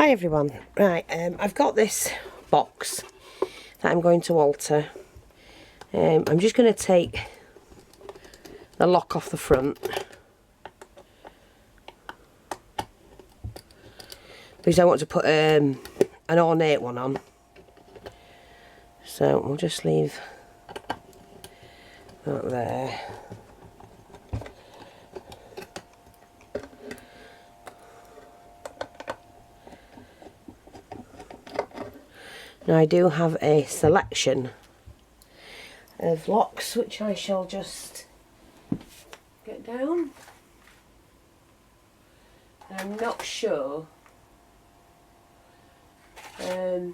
Hi everyone, right, I've got this box that I'm going to alter. I'm just going to take the lock off the front because I want to put an ornate one on, so we'll just leave that there. Now I do have a selection of locks which I shall just get down. I'm not sure or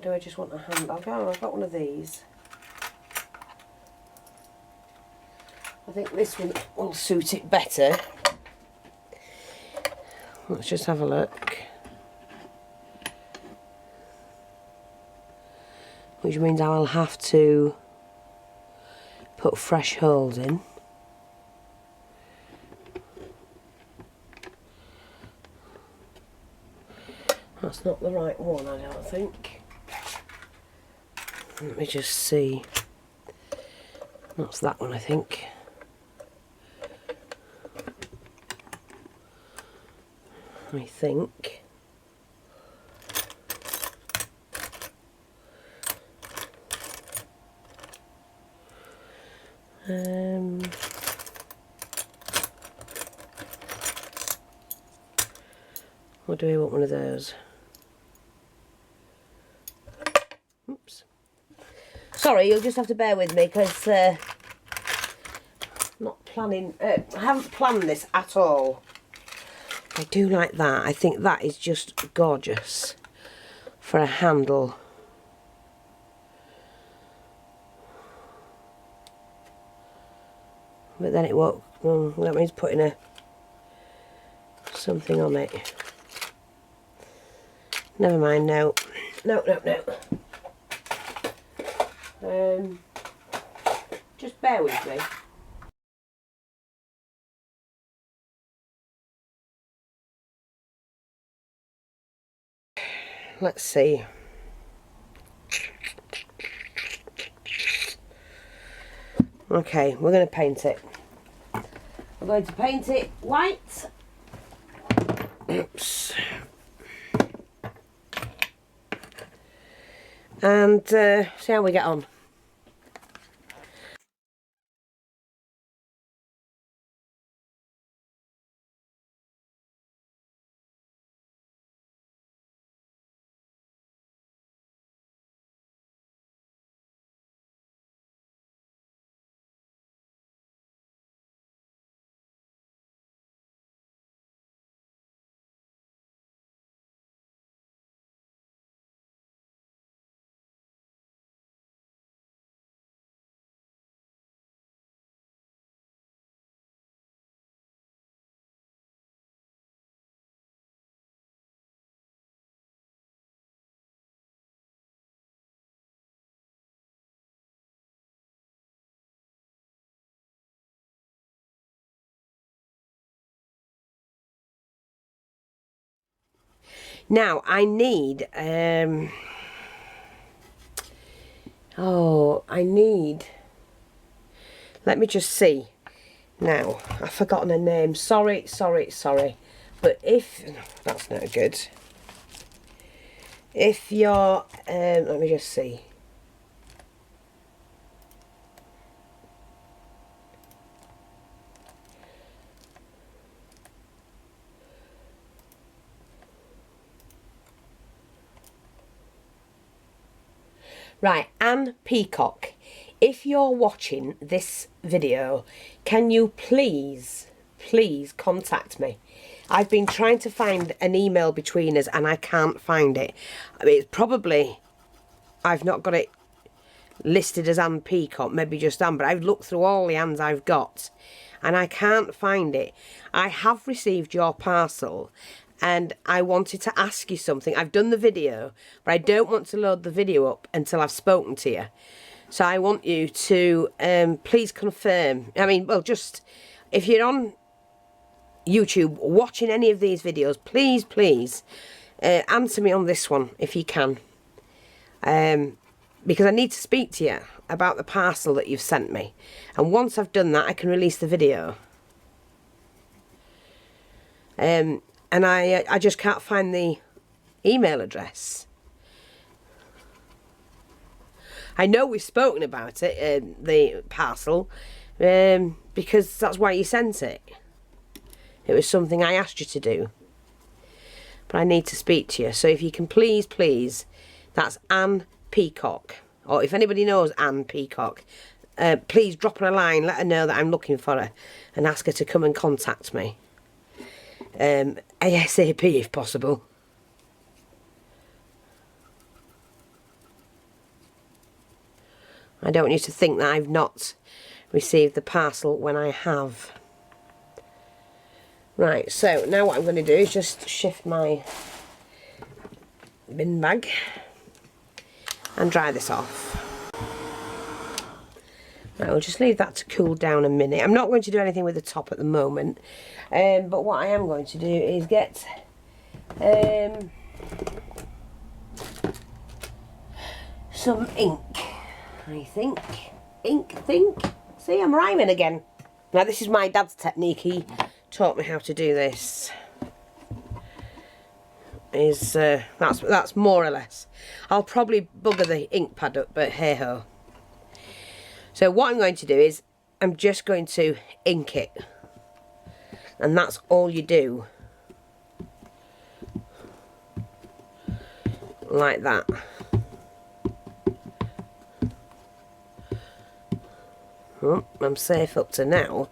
do I just want a hand? I've got one of these. I think this one will suit it better. Let's just have a look. Which means I will have to put fresh holes in. That's not the right one, I don't think. Let me just see. That's that one, I think. I think. Or do we want one of those? Oops. Sorry, you'll just have to bear with me because I'm not planning. I haven't planned this at all. I do like that. I think that is just gorgeous for a handle. But then it won't. Well, that means putting something on it. Never mind. No. Just bear with me. Let's see. Okay, we're going to paint it. We're going to paint it white. Oops. And see how we get on. Now I need let me just see. Now I've forgotten her name. Sorry. But if that's not good. If you're let me just see. Right, Anne Peacock, if you're watching this video, can you please contact me? I've been trying to find an email between us and I can't find it. I mean, it's probably, I've not got it listed as Anne Peacock, maybe just Anne, but I've looked through all the Annes I've got and I can't find it. I have received your parcel and I wanted to ask you something. I've done the video, but I don't want to load the video up until I've spoken to you. So I want you to please confirm. I mean, well, just if you're on YouTube watching any of these videos, please, please answer me on this one if you can. Because I need to speak to you about the parcel that you've sent me. And once I've done that, I can release the video. And I just can't find the email address. I know we've spoken about it, the parcel, because that's why you sent it. It was something I asked you to do. But I need to speak to you. So if you can please, please, that's Anne Peacock. Or if anybody knows Anne Peacock, please drop her a line, let her know that I'm looking for her, and ask her to come and contact me. ASAP if possible. I don't want you to think that I've not received the parcel when I have. Right, so now what I'm going to do is just shift my bin bag and dry this off. Right, we'll just leave that to cool down a minute. I'm not going to do anything with the top at the moment, but what I am going to do is get some ink. I think. See, I'm rhyming again. Now this is my dad's technique. He taught me how to do this. That's more or less. I'll probably bugger the ink pad up, but hey ho. So what I'm going to do is I'm just going to ink it, and that's all you do, like that. Oh, I'm safe up to now.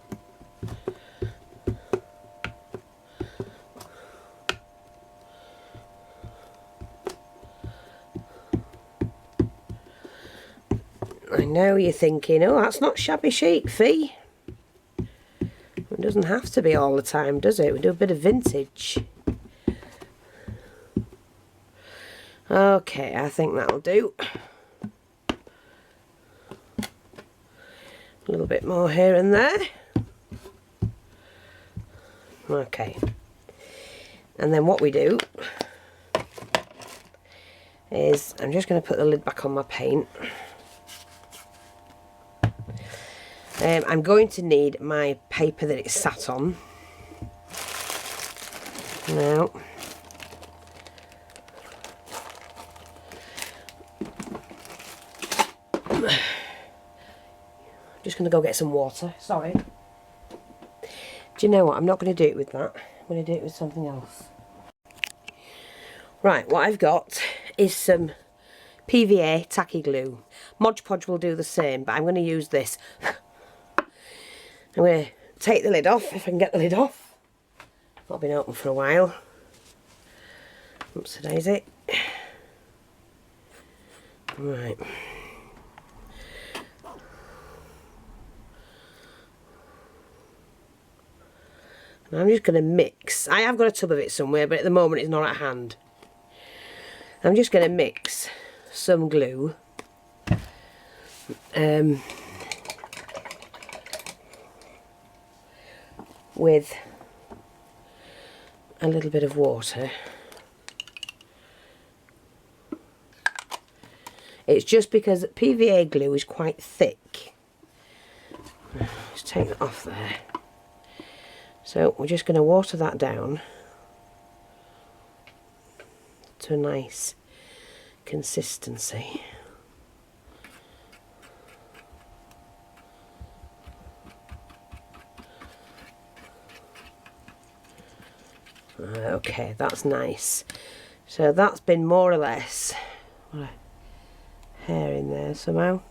I know you're thinking, oh, that's not shabby chic, Fee. It doesn't have to be all the time, does it? We do a bit of vintage. Okay, I think that'll do. A little bit more here and there. Okay. And then what we do is I'm just going to put the lid back on my paint. I'm going to need my paper that it's sat on. Now, just going to go get some water. Sorry. Do you know what? I'm not going to do it with that. I'm going to do it with something else. Right, what I've got is some PVA tacky glue. Mod Podge will do the same, but I'm going to use this. I'm going to take the lid off, if I can get the lid off. Not been open for a while. Oops, a daisy. Right. And I'm just going to mix. I have got a tub of it somewhere, but at the moment it's not at hand. I'm just going to mix some glue. With a little bit of water. It's just because PVA glue is quite thick. Let's take that off there. So we're just going to water that down to a nice consistency. Okay, that's nice. So that's been more or less, what a hair in there somehow.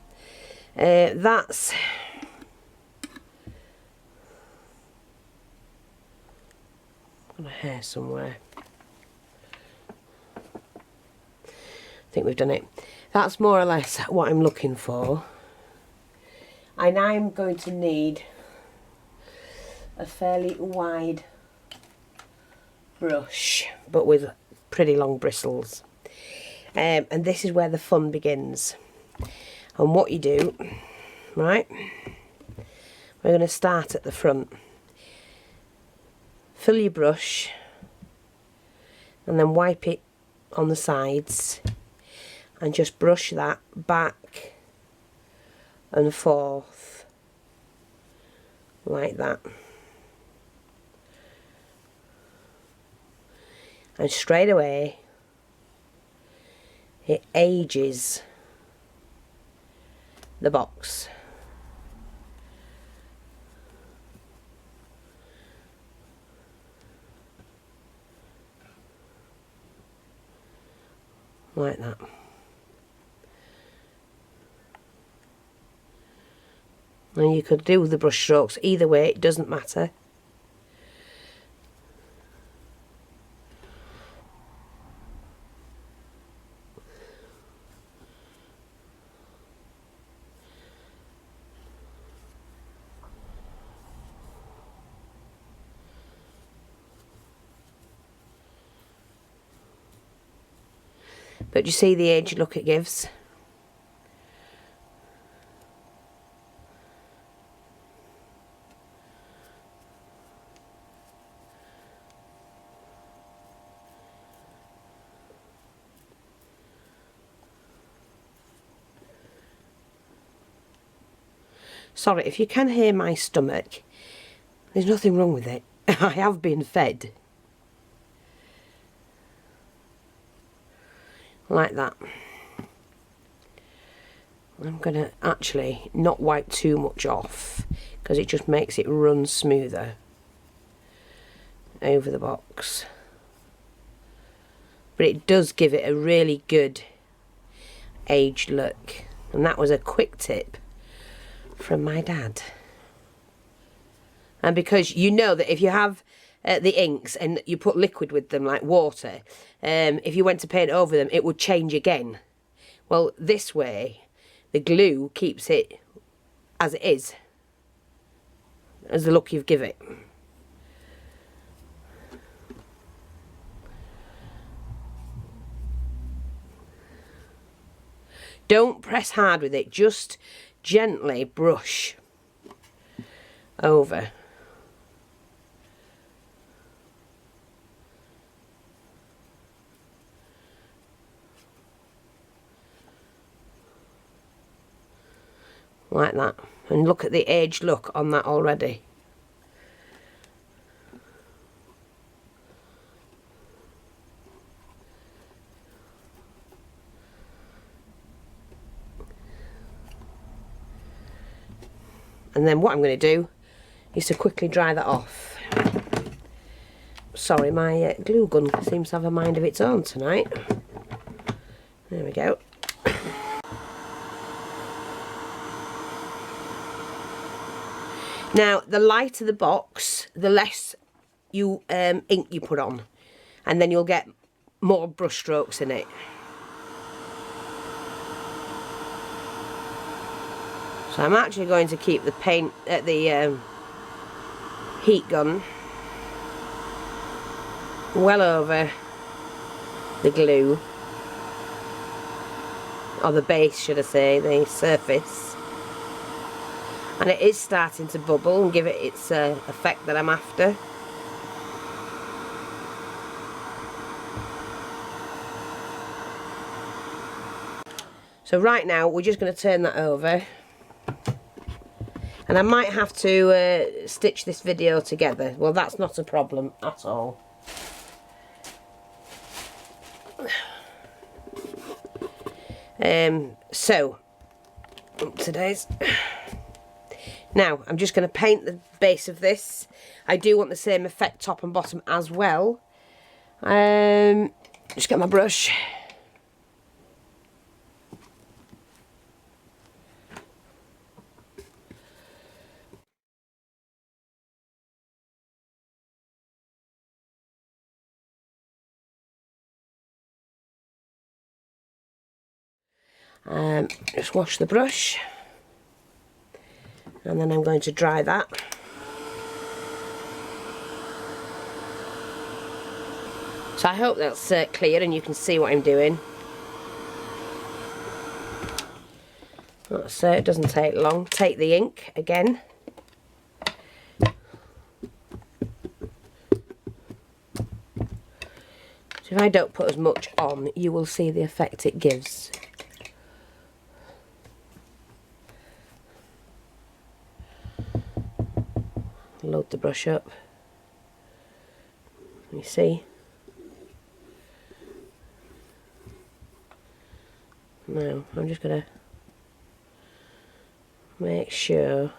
That's got a hair somewhere. I think we've done it. That's more or less what I'm looking for. And I'm going to need a fairly wide brush, but with pretty long bristles. And this is where the fun begins. And what you do, right, we're going to start at the front. fill your brush and then wipe it on the sides and just brush that back and forth like that. And straight away it ages the box. Like that. And you could do the brush strokes either way, it doesn't matter. But you see the aged look it gives? Sorry, if you can hear my stomach, there's nothing wrong with it. I have been fed. Like that. I'm going to actually not wipe too much off because it just makes it run smoother over the box. But it does give it a really good aged look. And that was a quick tip from my dad. And because you know that if you have the inks and you put liquid with them like water, if you went to paint over them it would change again. Well, this way the glue keeps it as it is, as the look you've give it. Don't press hard with it, just gently brush over. Like that. And look at the aged look on that already. And then what I'm going to do is to quickly dry that off. Sorry, my glue gun seems to have a mind of its own tonight. There we go. Now, the lighter the box, the less you ink you put on, and then you'll get more brush strokes in it. So I'm actually going to keep the paint at the heat gun well over the glue, or the base should I say, the surface. And it is starting to bubble and give it its effect that I'm after. So right now we're just going to turn that over. And I might have to stitch this video together. Well, that's not a problem at all. So, today's... Now, I'm just going to paint the base of this. I do want the same effect top and bottom as well. Just get my brush. Just wash the brush, and then I'm going to dry that. So I hope that's clear and you can see what I'm doing. So it doesn't take long. Take the ink again. So if I don't put as much on, you will see the effect it gives. Load the brush up. You see? Now, I'm just going to make sure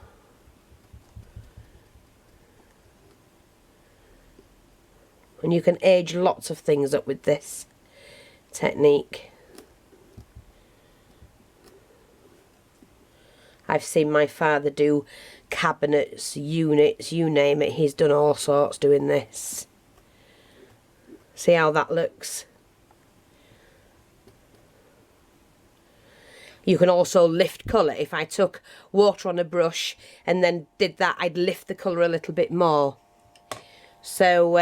and you can age lots of things up with this technique. I've seen my father do cabinets, units, you name it, he's done all sorts doing this. See how that looks? You can also lift colour. If I took water on a brush and then did that, I'd lift the colour a little bit more. So,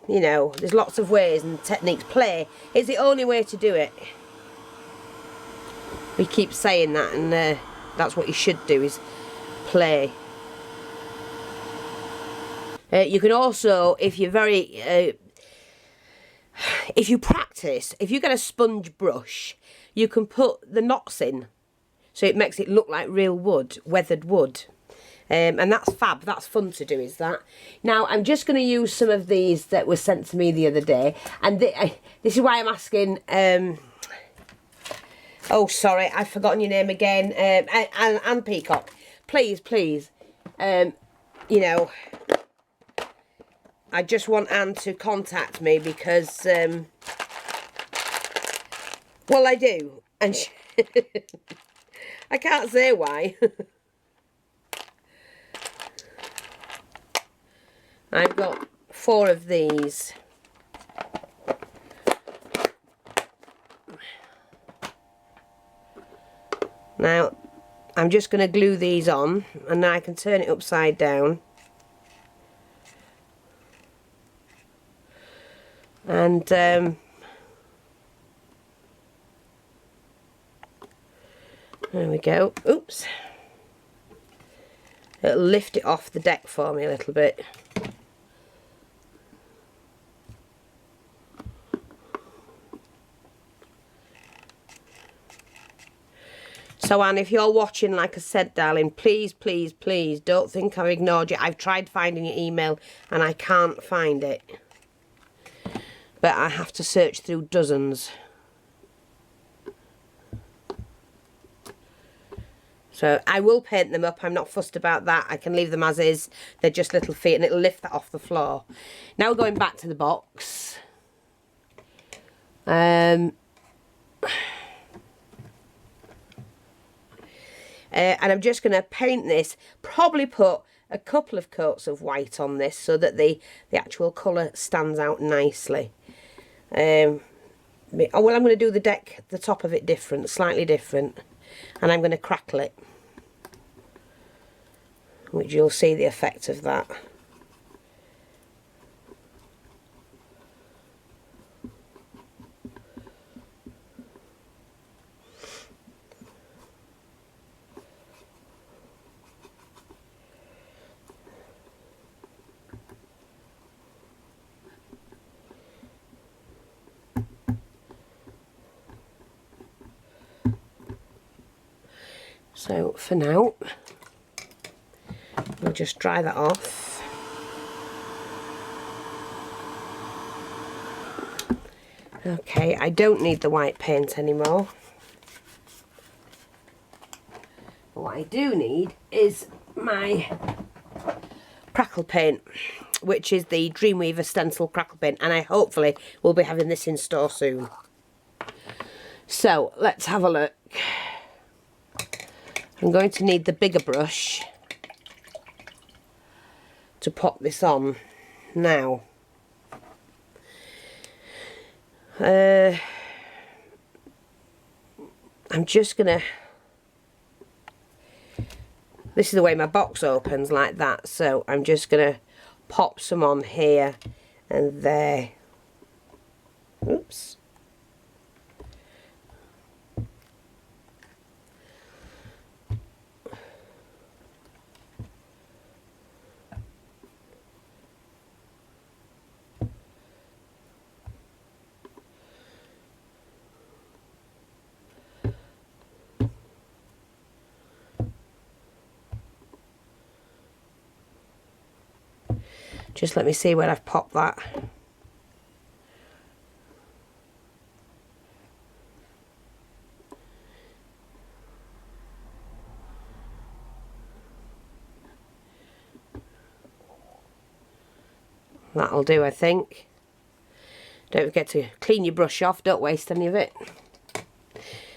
you know, there's lots of ways and techniques. Play is the only way to do it. We keep saying that, and that's what you should do, is play. You can also, if you're very... if you practice, if you get a sponge brush, you can put the knots in, so it makes it look like real wood, weathered wood. And that's fab, that's fun to do, is that. Now, I'm just going to use some of these that were sent to me the other day, and this is why I'm asking, oh, sorry, I've forgotten your name again, Anne Peacock. Please, please, you know, I just want Anne to contact me because, well, I do, and I can't say why. I've got 4 of these. Now, I'm just going to glue these on, and now I can turn it upside down. And there we go. Oops. It'll lift it off the deck for me a little bit. So, Anne, if you're watching, like I said, darling, please, please, please don't think I've ignored you. I've tried finding your email and I can't find it. But I have to search through dozens. So I will paint them up. I'm not fussed about that. I can leave them as is. They're just little feet and it'll lift that off the floor. Now we're going back to the box. And I'm just going to paint this, probably put a couple of coats of white on this so that the actual colour stands out nicely. Oh, well, I'm going to do the top of it different, slightly different, and I'm going to crackle it, which you'll see the effect of that. So for now, we'll just dry that off. Okay, I don't need the white paint anymore. What I do need is my crackle paint, which is the Dreamweaver stencil crackle paint, and I hopefully will be having this in store soon. So let's have a look. I'm going to need the bigger brush to pop this on now. I'm just gonna, this is the way my box opens, like that, so I'm just gonna pop some on here and there. Oops. Just let me see where I've popped that. That'll do, I think. Don't forget to clean your brush off, don't waste any of it.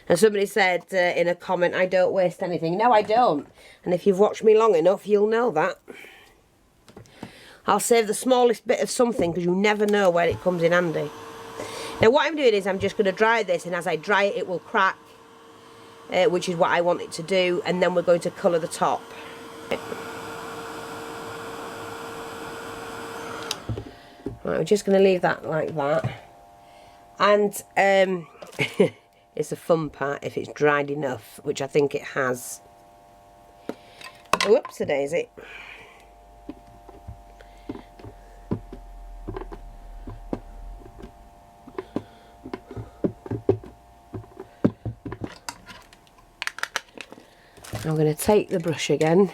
And somebody said in a comment, I don't waste anything. No, I don't. And if you've watched me long enough, you'll know that. I'll save the smallest bit of something because you never know where it comes in handy. Now what I'm doing is I'm just going to dry this, and as I dry it, it will crack, which is what I want it to do, and then we're going to colour the top. Right, we're just going to leave that like that. And it's the fun part if it's dried enough, which I think it has. Whoops-a-daisy. I'm going to take the brush again.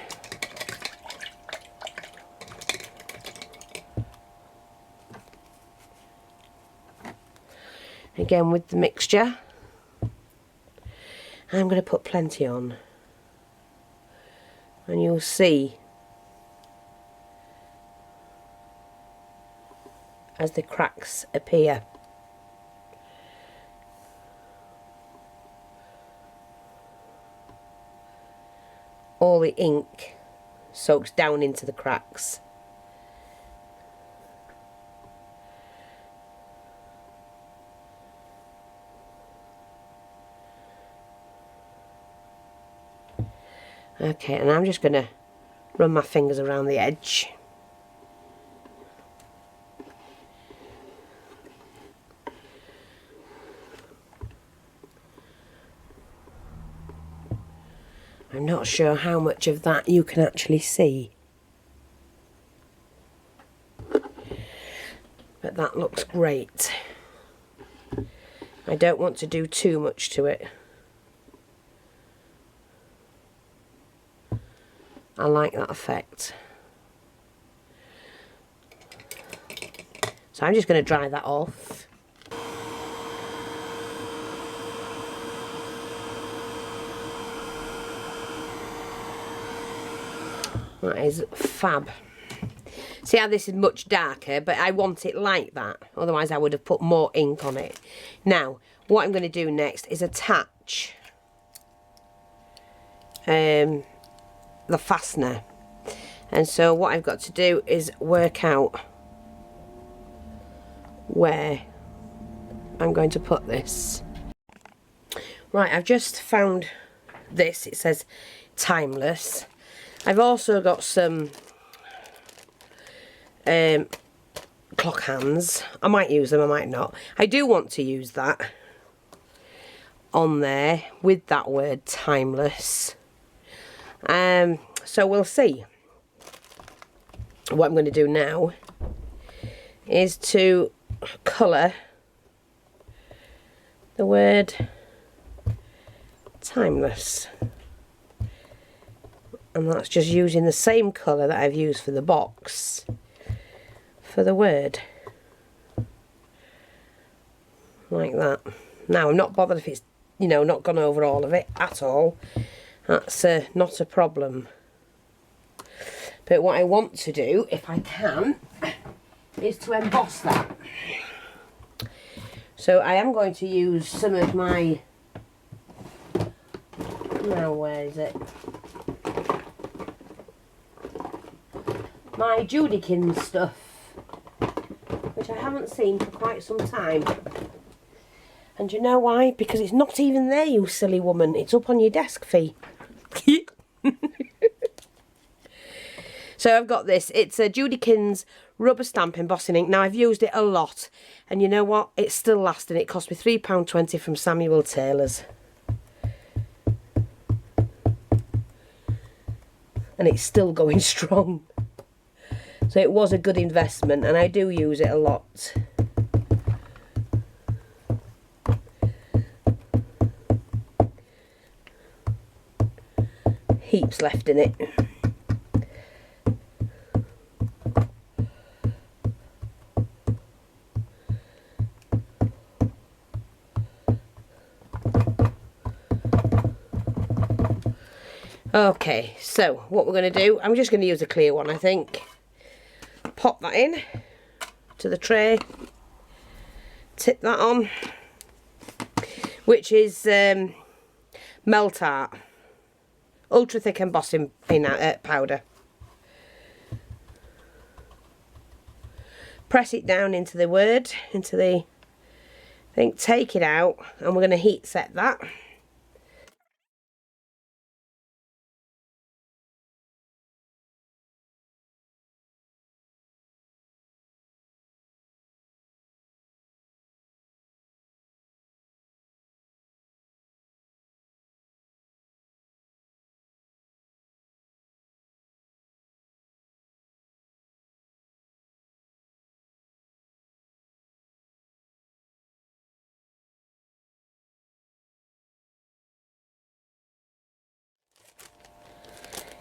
Again with the mixture. I'm going to put plenty on. And you'll see as the cracks appear. All the ink soaks down into the cracks. Okay, and I'm just going to run my fingers around the edge. I'm not sure how much of that you can actually see. But that looks great. I don't want to do too much to it. I like that effect. So I'm just going to dry that off. That is fab. See how this is much darker, but I want it like that. Otherwise I would have put more ink on it. Now, what I'm going to do next is attach the fastener. And so what I've got to do is work out where I'm going to put this. Right, I've just found this. It says timeless. I've also got some clock hands. I might use them, I might not. I do want to use that on there with that word timeless. So we'll see. What I'm going to do now is to colour the word timeless. And that's just using the same colour that I've used for the box for the word. Like that. Now, I'm not bothered if it's, you know, not gone over all of it at all. That's not a problem. But what I want to do, if I can, is to emboss that. So I am going to use some of my... Now, where is it? My Judykins stuff, which I haven't seen for quite some time. And you know why? Because it's not even there, you silly woman. It's up on your desk, Fee. So I've got this. It's a Judykins rubber stamp embossing ink. Now I've used it a lot, and you know what? It's still lasting. It cost me £3.20 from Samuel Taylor's. And it's still going strong. So it was a good investment, and I do use it a lot. Heaps left in it. Okay, so what we're going to do, I'm just going to use a clear one, I think. Pop that in to the tray. Tip that on, which is Melt Art ultra thick embossing powder. Press it down into the word, into the thing, take it out, and we're going to heat set that.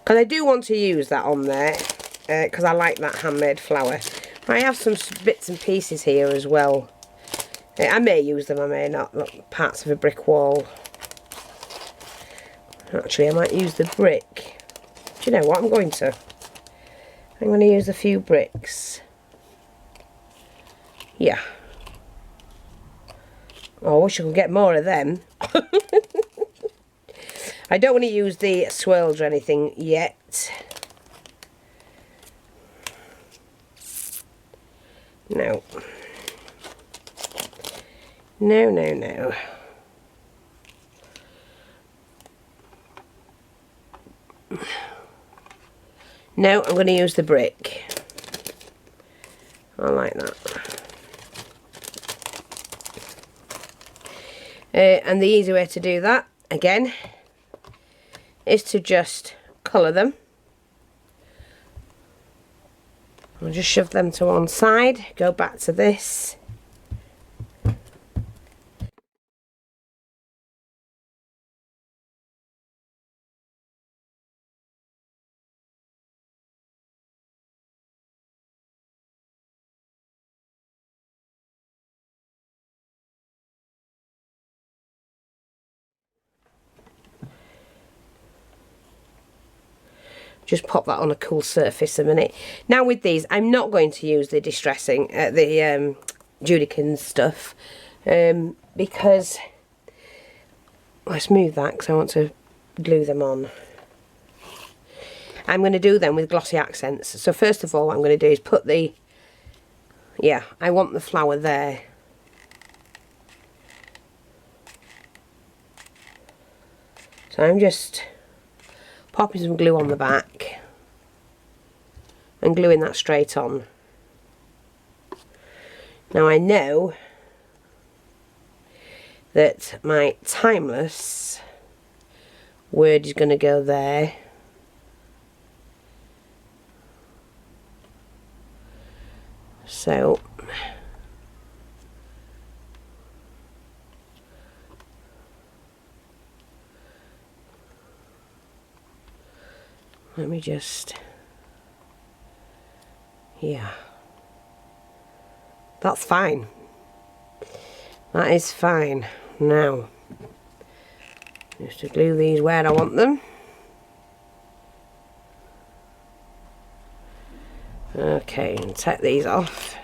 Because I do want to use that on there, because I like that handmade flower. I have some bits and pieces here as well. I may use them, I may not. Look, parts of a brick wall. Actually, I might use the brick. Do you know what I'm going to? I'm going to use a few bricks. Yeah. Oh, I wish I could get more of them. I don't want to use the swirls or anything yet. No. No, no, no. No, I'm going to use the brick. I like that. And the easy way to do that, again, is to just colour them. I'll just shove them to one side, go back to this. Just pop that on a cool surface a minute. Now with these, I'm not going to use the distressing, the Judikins stuff, because, let's move that because I want to glue them on. I'm going to do them with Glossy Accents. So first of all, what I'm going to do is put the, yeah, I want the flower there. So I'm just popping some glue on the back and gluing that straight on. Now I know that my timeless word is going to go there. So let me just, yeah, that's fine. That is fine. Now, just to glue these where I want them. Okay, and take these off.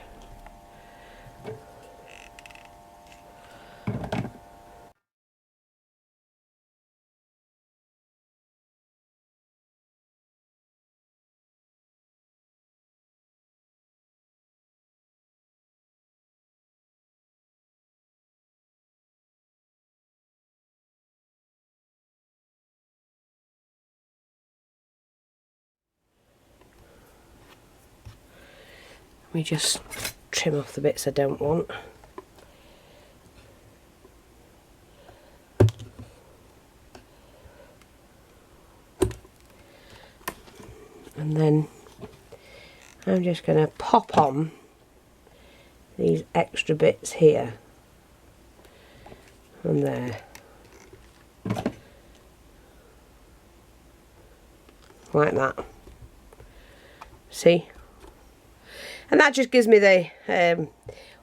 Let me just trim off the bits I don't want. And then I'm just going to pop on these extra bits here and there. Like that. See? And that just gives me the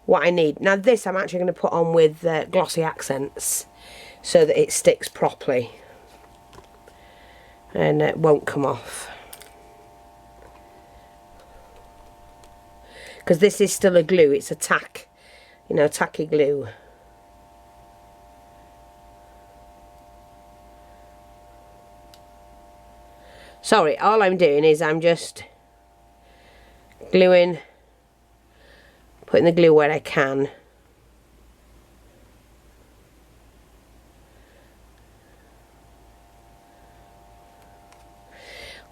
what I need. Now this I'm actually going to put on with Glossy Accents so that it sticks properly. and it won't come off. Because this is still a glue, it's a tack, you know, tacky glue. Sorry, all I'm doing is I'm just gluing, putting the glue where I can.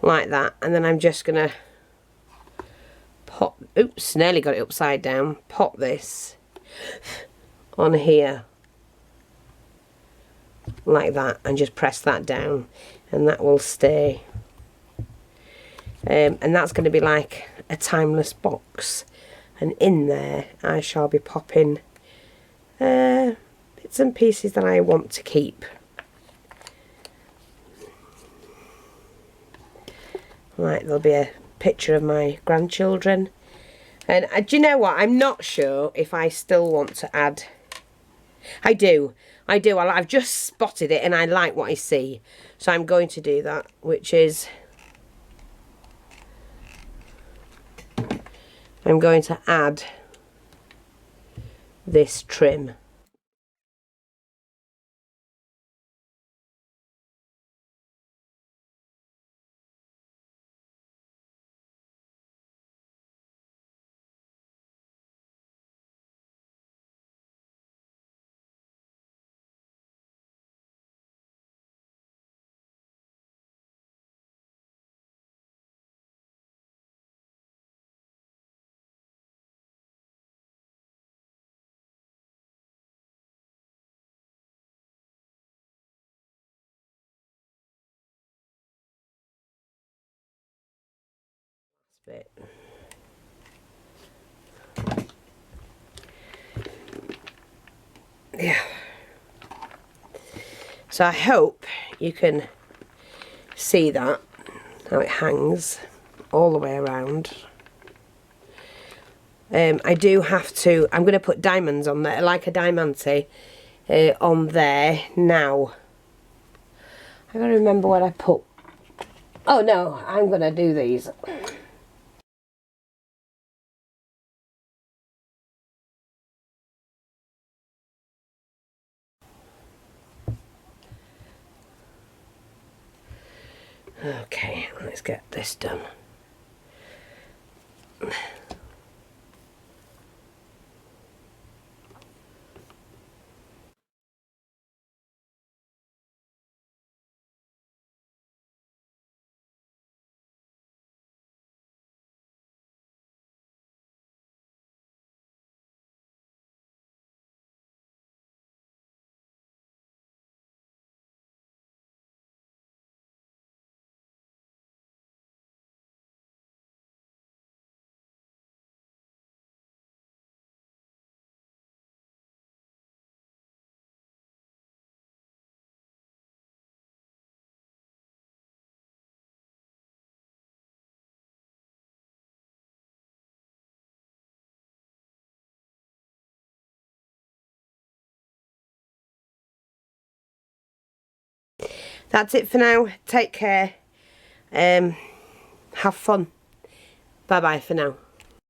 Like that, and then I'm just gonna pop, oops, nearly got it upside down, pop this on here like that and just press that down, and that will stay. And that's going to be like a timeless box, and in there I shall be popping bits and pieces that I want to keep. Right, there'll be a picture of my grandchildren, and do you know what, I'm not sure if I still want to add. I do, I've just spotted it and I like what I see, so I'm going to do that, which is I'm going to add this trim. Bit. Yeah. So I hope you can see that, how it hangs all the way around. I do have to, I'm going to put diamonds on there, like a diamante on there now. I got to remember what I put. Oh no, I'm going to do these. Okay, let's get this done. That's it for now. Take care. Have fun. Bye bye for now.